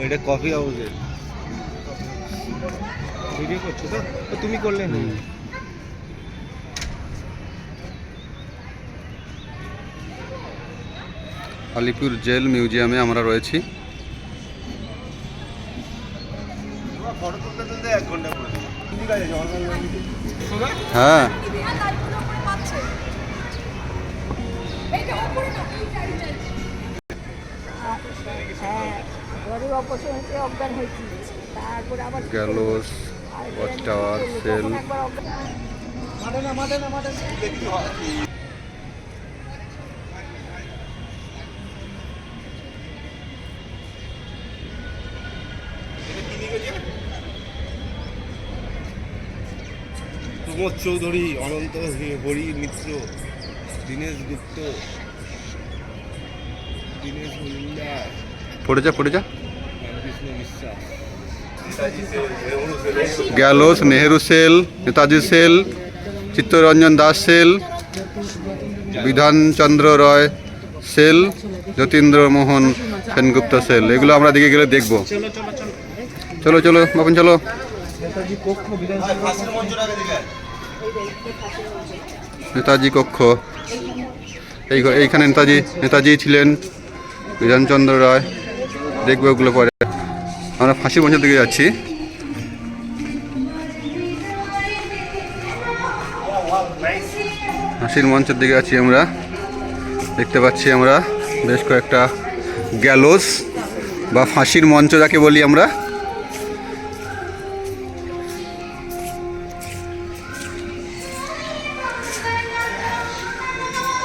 এটা কফি হাউসের ভিডিও করছো তো তুমি করলে না। আলিপুর জেল মিউজিয়ামে আমরা রয়েছি। হ্যাঁ gallows, watch tower, cell. Pramod Chowdhury, Ananta Hari Mitra, Dinesh Gupta, Dinesh Majumdar, পড়ে যা Ramkrishna Biswas, gallows, Nehru cell, Netaji cell, Chittaranjan Das cell, Bidhan Chandra Roy cell, Jatindra Mohan Sengupta cell. এগুলো আমরা দিকে গেলে দেখবো। চলো চলো বাপন চলো। নেতাজি কক্ষ, এইখানে নেতাজি ছিলেন, বিধানচন্দ্র রায়। দেখবো ওগুলো পরে। আমরা ফাঁসির মঞ্চের দিকে যাচ্ছি। ফাঁসির মঞ্চের দিকে আছি আমরা। দেখতে পাচ্ছি আমরা বেশ কয়েকটা গ্যালোস বা ফাঁসির মঞ্চ যাকে বলি আমরা।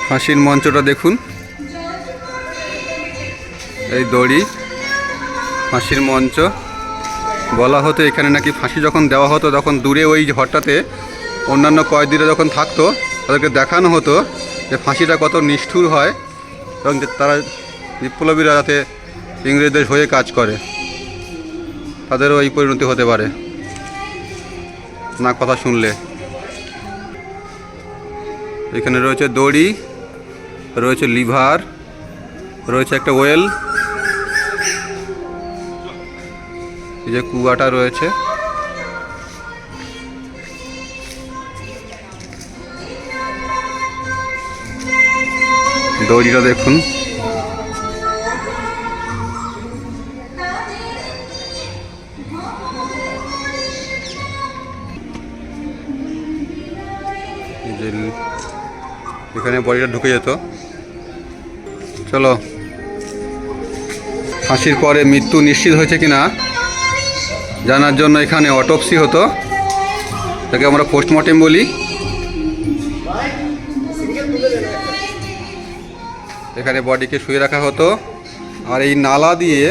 ফাঁসির মঞ্চটা দেখুন, এই দড়ি, ফাঁসির মঞ্চ। বলা হতো এখানে নাকি ফাঁসি যখন দেওয়া হতো তখন দূরে ওই ঘরটাতে অন্যান্য কয়েদিরা যখন থাকতো তাদেরকে দেখানো হতো যে ফাঁসিটা কত নিষ্ঠুর হয় এবং তারা বিপ্লবীরা যাতে ইংরেজদের হয়ে কাজ করে, তাদেরও এই পরিণতি হতে পারে না কথা শুনলে। এখানে রয়েছে দড়ি, রয়েছে লিভার, রয়েছে একটা ওয়েল, এই যে কুয়াটা রয়েছে। দড়িটা দেখুন, এখানে বডিটা ঢুকে যেত। চলো, ফাঁসির পরে মৃত্যু নিশ্চিত হয়েছে কিনা জানার জন্য এখানে অটোপসি হতো, তাকে আমরা পোস্টমর্টেম বলি। এখানে বডিকে শুয়ে রাখা হতো আর এই নালা দিয়ে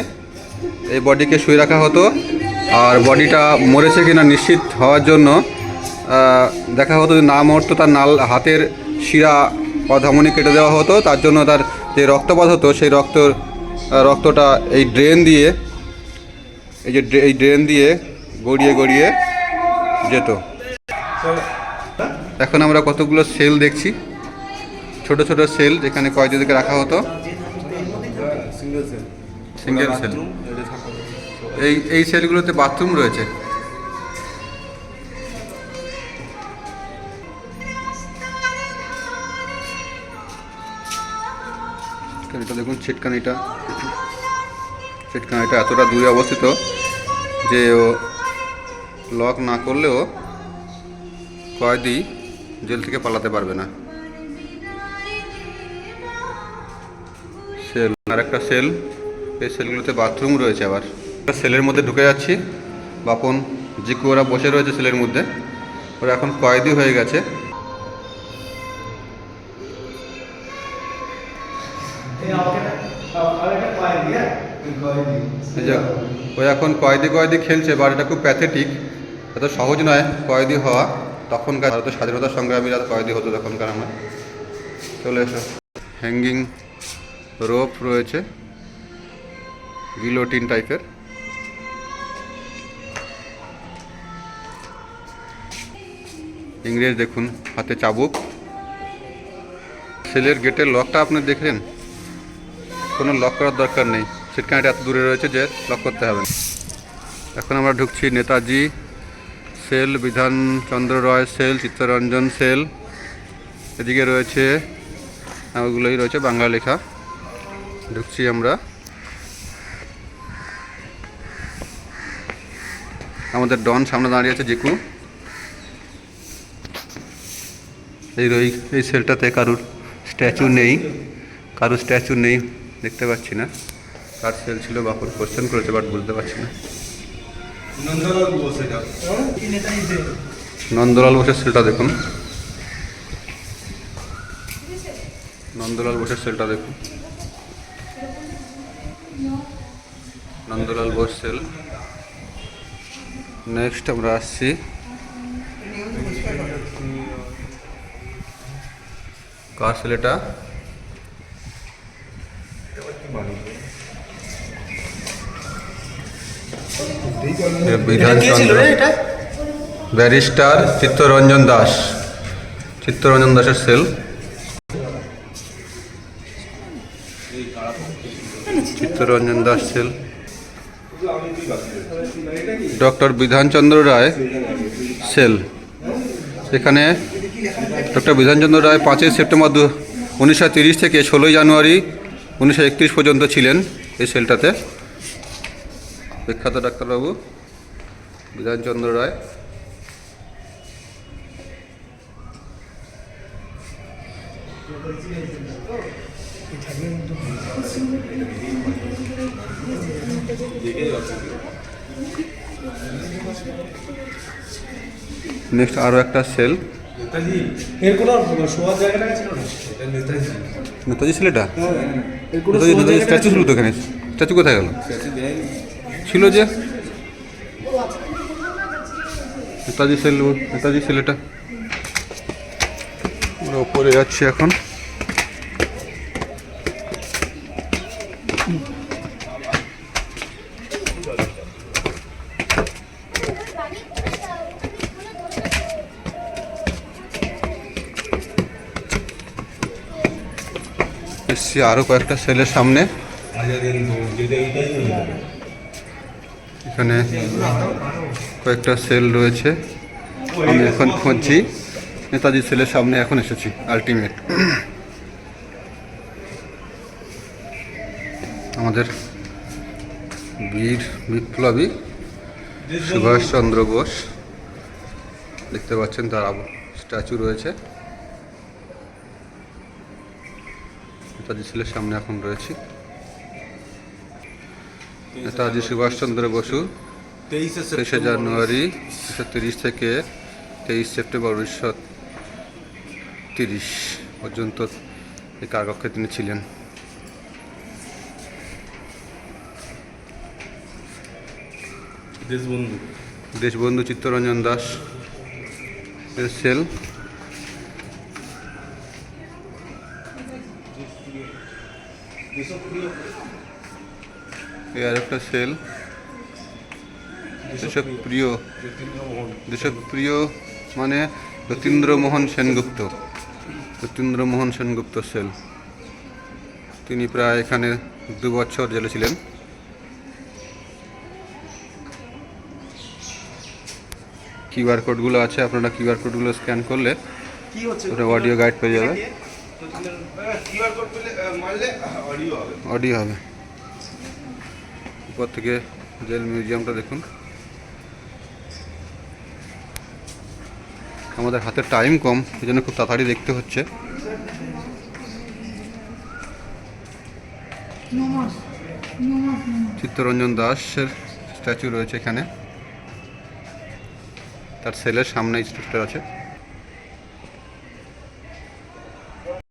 এই বডিকে শুয়ে রাখা হতো। আর বডিটা মরেছে কিনা নিশ্চিত হওয়ার জন্য দেখা হতো, না মরতো তার হাতের শিরা অধমনি কেটে দেওয়া হতো। তার জন্য তার যে রক্তপাত হতো সেই রক্তটা এই ড্রেন দিয়ে, এই ড্রেন দিয়ে গড়িয়ে গড়িয়ে যেত। এখন আমরা কতগুলো সেল দেখছি, ছোট ছোট সেল যেখানে কয়েদিদেরকে রাখা হতো। Single cell. এই সেলগুলোতে বাথরুম রয়েছে। এটা দেখুন, ছিটকানিটা এতটা দূরে অবস্থিত যে ও লক না করলেও কয়েদি জেল থেকে পালাতে পারবে না। সেল, আর একটা সেল, এই সেলগুলোতে বাথরুম রয়েছে। আবার সেলের মধ্যে ঢুকে যাচ্ছি। বাপন জিকু ওরা বসে রয়েছে সেলের মধ্যে, ওরা এখন কয়েদি হয়ে গেছে। ওই এখন কয়েদি খেলছে, বাট এটা খুব প্যাথেটিক, এত সহজ নয় কয়েদি হওয়া। তখনকার ভারতের স্বাধীনতা সংগ্রামীরা কয়েদি হতো তখনকার। আমরা চলে এসো। হ্যাঙ্গিং রোপ রয়েছে, গিলোটিন টাইপের। ইংরেজ দেখুন, হাতে চাবুক। সেলের গেটের লকটা আপনি দেখলেন, কোনো লক করার দরকার নেই, সিটকানিটা এত দূরে রয়েছে যে লক করতে হবে না। এখন আমরা ঢুকছি Netaji sell, Bidhanchandra Roy sell, Chittaranjan sell. এদিকে রয়েছে ওগুলোই রয়েছে বাংলা লেখা। ঢুকছি আমরা। আমাদের ডন সামনে দাঁড়িয়ে আছে, জিকু। এই সেলটাতে কারুর স্ট্যাচু নেই, দেখতে পাচ্ছি না কার সেল ছিল। বাপুর কোশ্চেন করেছে বাট বলতে পারছি না। নন্দলাল বোসের সেলটা দেখুন, নন্দলাল বোসের সেলটা দেখুন, নন্দলাল বোস সেল। নেক্সট আমরা আসছি কার সেল, এটা বিধানচন্দ্র ব্যারিস্টার চিত্তরঞ্জন দাসের cell. Chittaranjan Das cell. Doctor Bidhan Chandra Roy cell. এখানে ডক্টর বিধানচন্দ্র রায় 5ই সেপ্টেম্বর 1930 থেকে 16ই জানুয়ারি 1931 পর্যন্ত ছিলেন এই সেলটাতে। বিখ্যাত ডাক্তারবাবু বিধানচন্দ্র রায়। নেক্সট আরও একটা সেল। নেতাজি সেলটা, নেতাজি স্ট্যাচু ছিল তো এখানে। স্ট্যাচু কোথায় গেল? ছিল যে নেতাজি সেল এটা। আমরা উপরে যাচ্ছি এখন। এসছি আরও কয়েকটা সেলের সামনে। এখানে কয়েকটা সেল রয়েছে। আমি এখন খুঁজছি নেতাজি সেলের সামনে। এখন এসেছি আলটিমেট। আমাদের বীর বিপ্লবী সুভাষচন্দ্র বোস দেখতে পাচ্ছেন, তার স্ট্যাচু রয়েছে। নেতাজি সেলের সামনে এখন রয়েছি। নেতাজি সুভাষচন্দ্র বসু 23শে জানুয়ারি 1930 থেকে 23 সেপ্টেম্বর 1930 পর্যন্ত এই কারাকক্ষে তিনি ছিলেন। দেশবন্ধু চিত্তরঞ্জন দাস এর সেল। আর একটা সেল দেশপ্রিয় মানে যতীন্দ্রমোহন সেনগুপ্ত সেল। তিনি প্রায় এখানে 2 বছর জেলে ছিলেন। কিউআর কোডগুলো আছে, আপনারা কিউআর কোডগুলো স্ক্যান করলে অডিও গাইড পেয়ে যাবে, অডিও হবে। উপর থেকে জেল মিউজিয়ামটা দেখুন। আমাদের হাতে টাইম কম, এই জন্য খুব তাড়াতাড়ি দেখতে হচ্ছে। চিত্তরঞ্জন দাসের স্ট্যাচু রয়েছে এখানে, তার সেলের সামনে স্ট্রাকচার আছে।